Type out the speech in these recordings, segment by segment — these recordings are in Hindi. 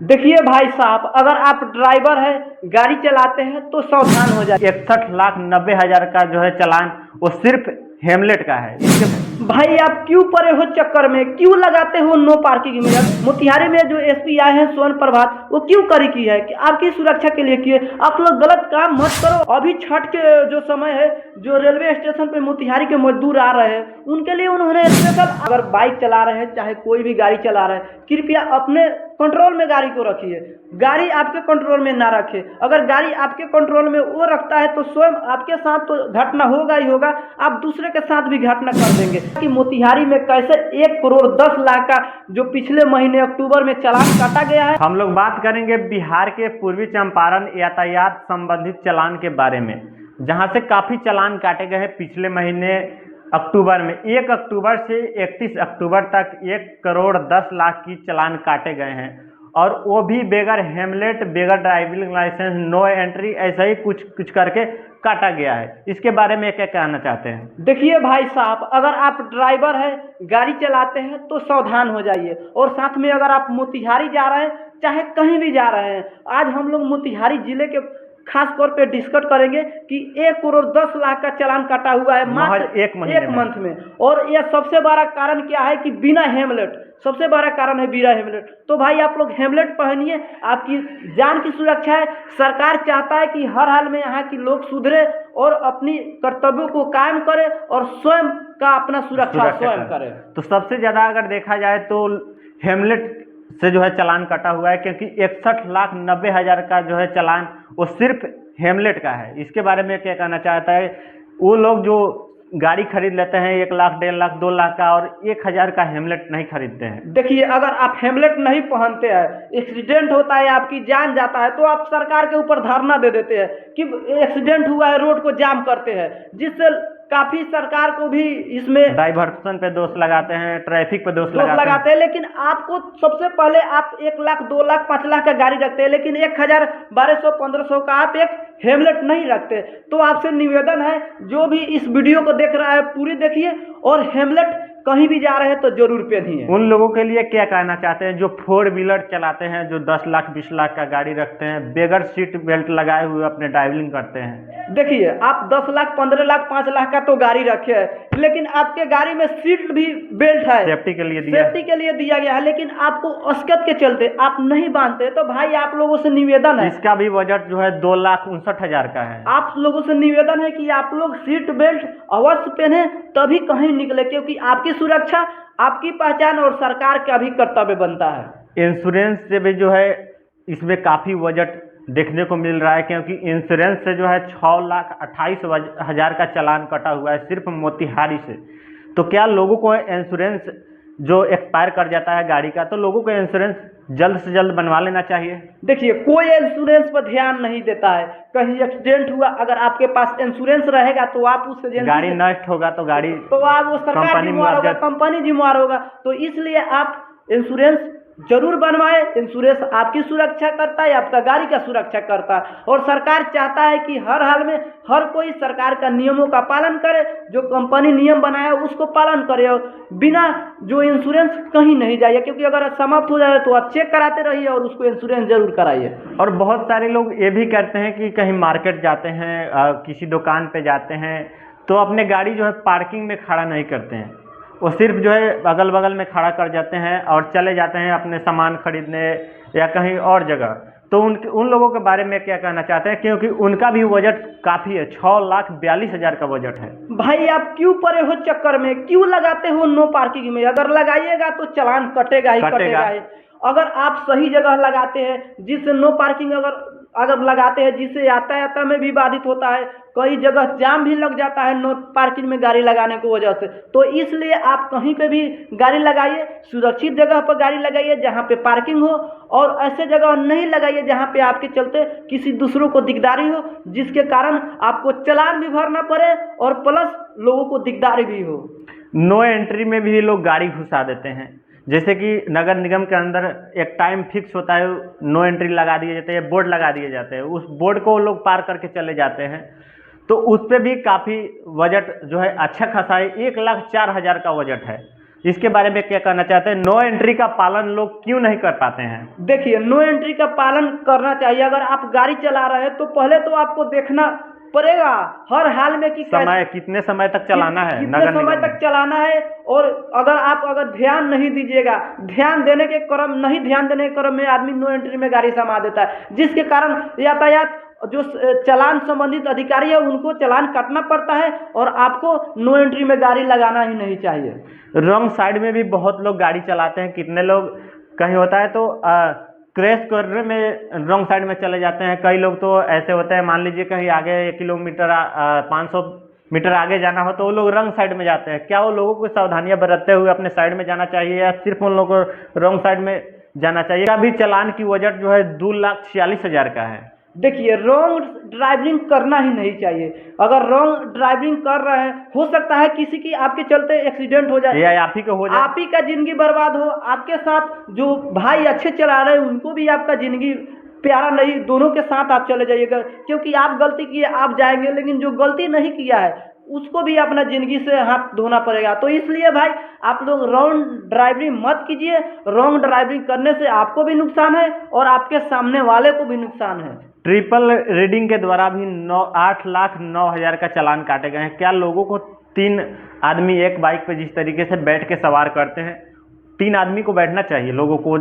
देखिए भाई साहब, अगर आप ड्राइवर है, गाड़ी चलाते हैं तो सावधान हो जाए। 61,90,000 का जो है चालान वो सिर्फ हेमलेट का है। भाई आप क्यों पड़े हो चक्कर में, क्यों लगाते हो नो पार्किंग में? मोतिहारी में जो एसपी आए हैं स्वर्ण प्रभात, वो क्यों करी की है कि आपकी सुरक्षा के लिए किए। आप लोग गलत काम मत करो। अभी छठ के जो समय है, जो रेलवे स्टेशन पे मोतिहारी के मजदूर आ रहे हैं, उनके लिए उन्होंने स्पेशल, अगर बाइक चला रहे हैं चाहे कोई भी गाड़ी चला रहे हैं, कृपया अपने कंट्रोल में गाड़ी को रखिए। गाड़ी आपके कंट्रोल में ना रखे। अगर गाड़ी आपके कंट्रोल में वो रखता है तो स्वयं आपके साथ तो घटना होगा ही होगा, आप दूसरे के साथ भी घटना कर देंगे। कि मोतिहारी में कैसे 1,10,00,000 का जो पिछले महीने अक्टूबर में चालान काटा गया है। हम लोग बात करेंगे बिहार के पूर्वी चंपारण यातायात संबंधित चालान के बारे में, जहां से काफी चालान काटे गए हैं पिछले महीने अक्टूबर में। 1 अक्टूबर से 31 अक्टूबर तक 1,10,00,000 की चालान काटे गए हैं, और वो भी बेगर हेमलेट, बेगर ड्राइविंग लाइसेंस, नो एंट्री, ऐसा ही कुछ कुछ करके काटा गया है। इसके बारे में क्या कहना चाहते हैं? देखिए भाई साहब, अगर आप ड्राइवर है, गाड़ी चलाते हैं तो सावधान हो जाइए। और साथ में अगर आप मोतिहारी जा रहे हैं, चाहे कहीं भी जा रहे हैं, आज हम लोग मोतिहारी जिले के खास तौर पे डिस्कस करेंगे कि 1,10,00,000 का चालान काटा हुआ है मात्र एक मंथ में। और यह सबसे बड़ा कारण क्या है कि बिना हेमलेट, सबसे बड़ा कारण है बिना हेमलेट। तो भाई आप लोग हेमलेट पहनिए, आपकी जान की सुरक्षा है। सरकार चाहता है कि हर हाल में यहाँ की लोग सुधरे और अपनी कर्तव्यों को कायम करे और स्वयं का अपना सुरक्षा स्वयं करे। तो सबसे ज्यादा अगर देखा जाए तो हेमलेट से जो है चालान कटा हुआ है, क्योंकि 61,90,000 का जो है चालान वो सिर्फ हेमलेट का है। इसके बारे में क्या कहना चाहता है? वो लोग जो गाड़ी खरीद लेते हैं 1,00,000, 1,50,000, 2,00,000 का, और 1,000 का हेमलेट नहीं खरीदते हैं। देखिए, अगर आप हेमलेट नहीं पहनते हैं, एक्सीडेंट होता है, आपकी जान जाता है, तो आप सरकार के ऊपर धरना दे देते हैं कि एक्सीडेंट हुआ है, रोड को जाम करते हैं, जिससे काफी सरकार को भी इसमें डाइवर्सन पे दोष लगाते हैं, ट्रैफिक पे दोष लगाते हैं। लेकिन आपको सबसे पहले आप 1,00,000, 2,00,000, 5,00,000 का गाड़ी रखते हैं, लेकिन 1,000, 1,200, 1,500 का आप एक हेमलेट नहीं रखते। तो आपसे निवेदन है, जो भी इस वीडियो को देख रहा है पूरी देखिए, और हेमलेट कहीं भी जा रहे हैं तो जरूर पहनिए। उन लोगों के लिए क्या कहना चाहते हैं जो 4 व्हीलर चलाते हैं, जो 10 लाख 20 लाख का गाड़ी रखते हैं, बेगर सीट बेल्ट लगाए हुए अपने ड्राइविंग करते हैं? देखिए, आप 10 लाख, 15 लाख, 5 लाख का तो गाड़ी रखे हैं, लेकिन आपके गाड़ी में सीट भी बेल्ट है, सेफ्टी के लिए दिया गया है, लेकिन आपको असकत के चलते आप नहीं बांधते। तो भाई आप लोगों से निवेदन है, इसका भी बजट जो है 2,59,000 का है। आप लोगों से निवेदन है कि आप लोग सीट बेल्ट अवश्य पहने, तभी कहीं निकले, क्योंकि आपकी सुरक्षा, आपकी पहचान और सरकार का भी कर्तव्य बनता है। इंश्योरेंस से भी जो है इसमें काफ़ी बजट देखने को मिल रहा है, क्योंकि इंश्योरेंस से जो है 6,28,000 का चालान कटा हुआ है सिर्फ मोतिहारी से। तो क्या लोगों को इंश्योरेंस जो एक्सपायर कर जाता है गाड़ी का, तो लोगों को इंश्योरेंस जल्द से जल्द बनवा लेना चाहिए। देखिए, कोई इंश्योरेंस पर ध्यान नहीं देता है। कहीं एक्सीडेंट हुआ, अगर आपके पास इंश्योरेंस रहेगा तो आप उस एजेंसी गाड़ी नष्ट होगा तो गाड़ी तो आप वो सरकार जिम्मेवार होगा, कंपनी जिम्मेवार होगा। तो इसलिए आप इंश्योरेंस जरूर बनवाए। इंश्योरेंस आपकी सुरक्षा करता है, आपका गाड़ी का सुरक्षा करता है, और सरकार चाहता है कि हर हाल में हर कोई सरकार का नियमों का पालन करे, जो कंपनी नियम बनाया उसको पालन करे, और बिना जो इंश्योरेंस कहीं नहीं जाइए, क्योंकि अगर समाप्त हो जाए तो आप चेक कराते रहिए और उसको इंश्योरेंस जरूर कराइए। और बहुत सारे लोग ये भी करते हैं कि कहीं मार्केट जाते हैं, किसी दुकान पे जाते हैं, तो अपने गाड़ी जो है पार्किंग में खड़ा नहीं करते हैं, वो सिर्फ जो है अगल बगल में खड़ा कर जाते हैं और चले जाते हैं अपने सामान खरीदने या कहीं और जगह। तो उन लोगों के बारे में क्या कहना चाहते हैं, क्योंकि उनका भी बजट काफ़ी है, 6,42,000 का बजट है। भाई आप क्यों पड़े हो चक्कर में, क्यों लगाते हो नो पार्किंग में? अगर लगाइएगा तो चालान कटेगा ही। अगर आप सही जगह लगाते हैं, जिससे नो पार्किंग अगर लगाते हैं, जिससे यातायात में भी बाधित होता है, कई जगह जाम भी लग जाता है नो पार्किंग में गाड़ी लगाने की वजह से। तो इसलिए आप कहीं पे भी गाड़ी लगाइए, सुरक्षित जगह पर गाड़ी लगाइए जहाँ पे पार्किंग हो, और ऐसे जगह नहीं लगाइए जहाँ पे आपके चलते किसी दूसरों को दिकदारी हो, जिसके कारण आपको चालान भी भरना पड़े और प्लस लोगों को दिकदारी भी हो। नो एंट्री में भी लोग गाड़ी घुसा देते हैं, जैसे कि नगर निगम के अंदर एक टाइम फिक्स होता है, नो एंट्री लगा दिए जाते हैं, बोर्ड लगा दिए जाते हैं, उस बोर्ड को लोग पार करके चले जाते हैं। तो उस पर भी काफ़ी बजट जो है अच्छा खासा है, 1,04,000 का बजट है। इसके बारे में क्या कहना चाहते हैं? नो एंट्री का पालन लोग क्यों नहीं कर पाते हैं? देखिए, नो एंट्री का पालन करना चाहिए। अगर आप गाड़ी चला रहे हैं तो पहले तो आपको देखना पड़ेगा हर हाल में कि समय कितने समय तक चलाना है, कितने नगर समय निगम तक में। चलाना है। और अगर ध्यान नहीं दीजिएगा, ध्यान देने के क्रम में आदमी नो एंट्री में गाड़ी समा देता है, जिसके कारण यातायात जो चालान संबंधित अधिकारी है उनको चालान काटना पड़ता है और आपको नो एंट्री में गाड़ी लगाना ही नहीं चाहिए। रॉन्ग साइड में भी बहुत लोग गाड़ी चलाते हैं। कितने लोग कहीं होता है तो क्रैश करने में रॉन्ग साइड में चले जाते हैं। कई लोग तो ऐसे होते हैं, मान लीजिए कहीं आगे 1 किलोमीटर 500 मीटर आगे जाना हो तो वो लोग रॉन्ग साइड में जाते हैं। क्या वो लोगों को सावधानियां बरतते हुए अपने साइड में जाना चाहिए या सिर्फ उन लोगों को रॉन्ग साइड में जाना चाहिए? अभी चालान की वजह जो है 2,46,000 का है। देखिए, रॉन्ग ड्राइविंग करना ही नहीं चाहिए। अगर रॉन्ग ड्राइविंग कर रहे हैं, हो सकता है किसी की आपके चलते एक्सीडेंट हो जाए या आप ही को हो जाए, आप ही का जिंदगी बर्बाद हो। आपके साथ जो भाई अच्छे चला रहे हैं उनको भी आपका जिंदगी प्यारा नहीं, दोनों के साथ आप चले जाइएगा, क्योंकि आप गलती किए आप जाएंगे, लेकिन जो गलती नहीं किया है उसको भी अपना जिंदगी से हाथ धोना पड़ेगा। तो इसलिए भाई आप लोग रॉन्ग ड्राइविंग मत कीजिए। रॉन्ग ड्राइविंग करने से आपको भी नुकसान है और आपके सामने वाले को भी नुकसान है। ट्रिपल रीडिंग के द्वारा भी 8,09,000 का चालान काटे गए हैं। क्या लोगों को 3 आदमी एक बाइक पे जिस तरीके से बैठ के सवार करते हैं, 3 आदमी को बैठना चाहिए लोगों को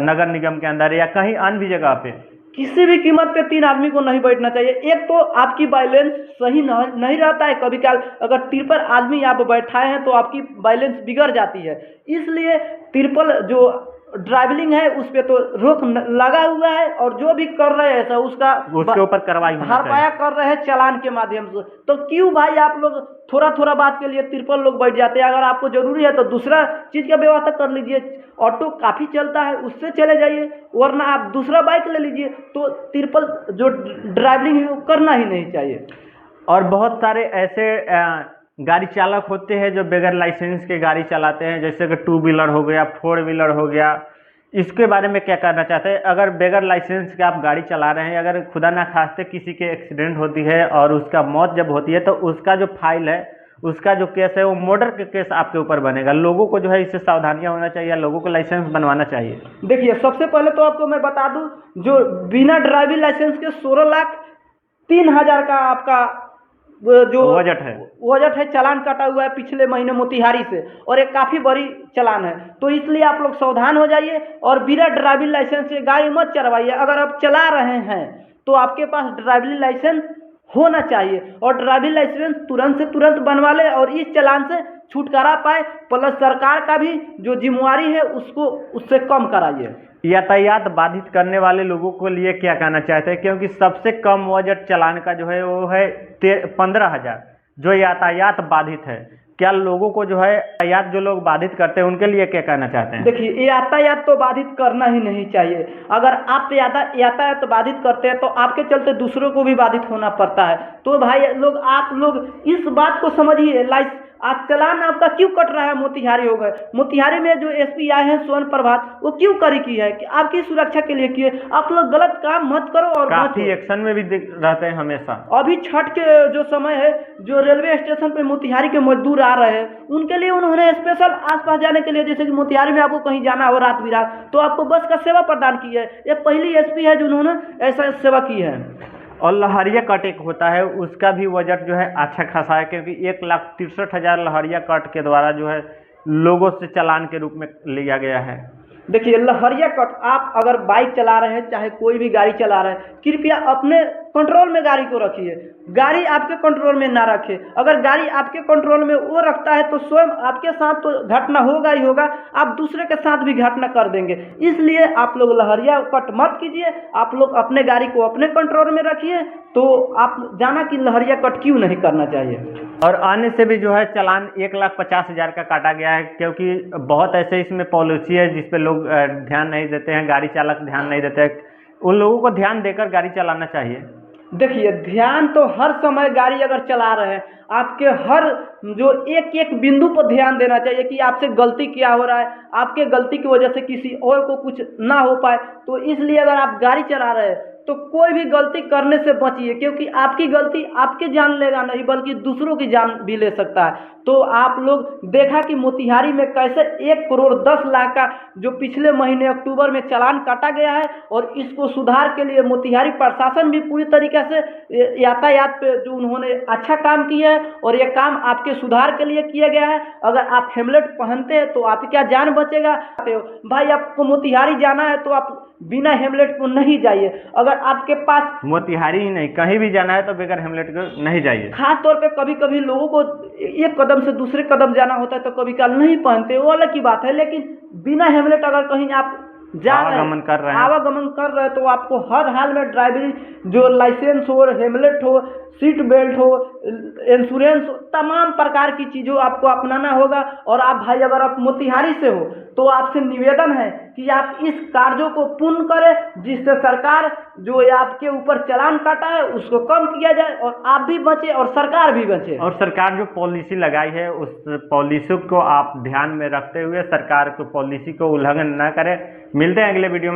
नगर निगम के अंदर या कहीं अन्य भी जगह पे? किसी भी कीमत पे 3 आदमी को नहीं बैठना चाहिए। एक तो आपकी बैलेंस सही नहीं रहता है, कभी कभार अगर ट्रिपल आदमी आप बैठाए हैं तो आपकी बैलेंस बिगड़ जाती है। इसलिए ट्रिपल जो ड्राइविंग है उस पे तो रोक लगा हुआ है और जो भी कर रहे हैं सर उसके ऊपर कार्रवाई होना चाहिए। भरपाया कर रहे हैं चालान के माध्यम से। तो क्यों भाई आप लोग थोड़ा थोड़ा बात के लिए ट्रिपल लोग बैठ जाते हैं? अगर आपको जरूरी है तो दूसरा चीज का व्यवस्था कर लीजिए। ऑटो काफी चलता है, उससे चले जाइए, वरना आप दूसरा बाइक ले लीजिए। तो ट्रिपल जो ड्राइविंग है वो करना ही नहीं चाहिए। और बहुत सारे ऐसे गाड़ी चालक होते हैं जो बगैर लाइसेंस के गाड़ी चलाते हैं, जैसे कि 2 व्हीलर हो गया, 4 व्हीलर हो गया। इसके बारे में क्या कहना चाहते हैं? अगर बगैर लाइसेंस के आप गाड़ी चला रहे हैं, अगर खुदा ना खास्ते किसी के एक्सीडेंट होती है और उसका मौत जब होती है तो उसका जो फाइल है, उसका जो केस है वो मर्डर के केस आपके ऊपर बनेगा। लोगों को जो है इससे सावधानियां होना चाहिए, लोगों को लाइसेंस बनवाना चाहिए। देखिए, सबसे पहले तो आपको मैं बता दूं, जो बिना ड्राइविंग लाइसेंस के 16,03,000 का आपका जो वजट है चालान कटा हुआ है पिछले महीने मोतिहारी से, और एक काफ़ी बड़ी चालान है। तो इसलिए आप लोग सावधान हो जाइए और बिना ड्राइविंग लाइसेंस से गाड़ी मत चलवाइए। अगर आप चला रहे हैं तो आपके पास ड्राइविंग लाइसेंस होना चाहिए और ड्राइविंग लाइसेंस तुरंत से तुरंत बनवा ले और इस चालान से छुटकारा पाए। प्लस सरकार का भी जो जिम्मेवारी है उसको उससे कम कराइए। यातायात बाधित करने वाले लोगों को लिए क्या कहना चाहते हैं? क्योंकि सबसे कम वजट चालान का जो है वो है 15,000 जो यातायात बाधित है। क्या लोगों को जो है यातायात जो लोग बाधित करते हैं उनके लिए क्या कहना चाहते हैं? देखिए, यातायात तो बाधित करना ही नहीं चाहिए। अगर आप यातायात बाधित करते हैं तो आपके चलते दूसरों को भी बाधित होना पड़ता है। तो भाई लोग आप लोग इस बात को समझिए। आज चालान आपका क्यों कट रहा है? मोतिहारी हो गए, मोतिहारी में जो एसपी आए हैं स्वर्ण प्रभात, वो क्यों करी की है कि आपकी सुरक्षा के लिए किए। आप लोग गलत काम मत करो और काफी एक्शन में भी रहते हैं हमेशा। अभी छठ के जो समय है, जो रेलवे स्टेशन पे मोतिहारी के मजदूर आ रहे हैं उनके लिए उन्होंने स्पेशल आसपास जाने के लिए, जैसे कि मोतिहारी में आपको कहीं जाना हो रात बिरात, तो आपको बस का सेवा प्रदान की है। ये पहली एसपी है जिन्होंने ऐसा सेवा की है। और लहरिया कट एक होता है, उसका भी बजट जो है अच्छा खासा है, क्योंकि 1,63,000 लहरिया कट के द्वारा जो है लोगों से चालान के रूप में लिया गया है। देखिए, लहरिया कट आप अगर बाइक चला रहे हैं चाहे कोई भी गाड़ी चला रहे हैं, कृपया अपने कंट्रोल में गाड़ी को रखिए। गाड़ी आपके कंट्रोल में ना रखे। अगर गाड़ी आपके कंट्रोल में वो रखता है तो स्वयं आपके साथ तो घटना होगा ही होगा, आप दूसरे के साथ भी घटना कर देंगे। इसलिए आप लोग लहरिया कट मत कीजिए। आप लोग अपने गाड़ी को अपने कंट्रोल में रखिए। तो आप जाना कि लहरिया कट क्यों नहीं करना चाहिए। और अन्य से भी जो है चालान 1,50,000 का काटा गया है, क्योंकि बहुत ऐसे इसमें पॉलिसी है जिस पे लोग ध्यान नहीं देते हैं, गाड़ी चालक ध्यान नहीं देते हैं। उन लोगों को ध्यान देकर गाड़ी चलाना चाहिए। देखिए, ध्यान तो हर समय गाड़ी अगर चला रहे हैं, आपके हर जो एक एक बिंदु पर ध्यान देना चाहिए कि आपसे गलती क्या हो रहा है, आपके गलती की वजह से किसी और को कुछ ना हो पाए। तो इसलिए अगर आप गाड़ी चला रहे हैं तो कोई भी गलती करने से बचिए, क्योंकि आपकी गलती आपके जान लेगा नहीं बल्कि दूसरों की जान भी ले सकता है। तो आप लोग देखा कि मोतिहारी में कैसे 1,10,00,000 का जो पिछले महीने अक्टूबर में चालान काटा गया है, और इसको सुधार के लिए मोतिहारी प्रशासन भी पूरी तरीके से यातायात पे जो उन्होंने अच्छा काम किया है, और ये काम आपके सुधार के लिए किया गया है। अगर आप हेलमेट पहनते हैं तो आपकी क्या जान बचेगा। भाई आपको मोतिहारी जाना है तो आप बिना हेलमेट को नहीं जाइए। अगर आपके पास मोतिहारी ही नहीं कहीं भी जाना है तो बगैर हेलमेट के नहीं जाइए। खास तौर पे कभी कभी लोगों को एक कदम से दूसरे कदम जाना होता है तो कभी कल नहीं पहनते, वो अलग की बात है। लेकिन बिना हेलमेट अगर कहीं आप आवागमन कर रहे हैं तो आपको हर हाल में ड्राइविंग जो लाइसेंस हो, हेलमेट हो, सीट बेल्ट हो, इंश्योरेंस हो, तमाम प्रकार की चीज़ों आपको अपनाना होगा। और आप भाई अगर आप मोतिहारी से हो तो आपसे निवेदन है कि आप इस कार्यों को पूर्ण करें, जिससे सरकार जो आपके ऊपर चालान काटा है उसको कम किया जाए और आप भी बचे और सरकार भी बचे। और सरकार जो पॉलिसी लगाई है उस पॉलिसी को आप ध्यान में रखते हुए सरकार को पॉलिसी को उल्लंघन न करें। मिलते हैं अगले वीडियो में।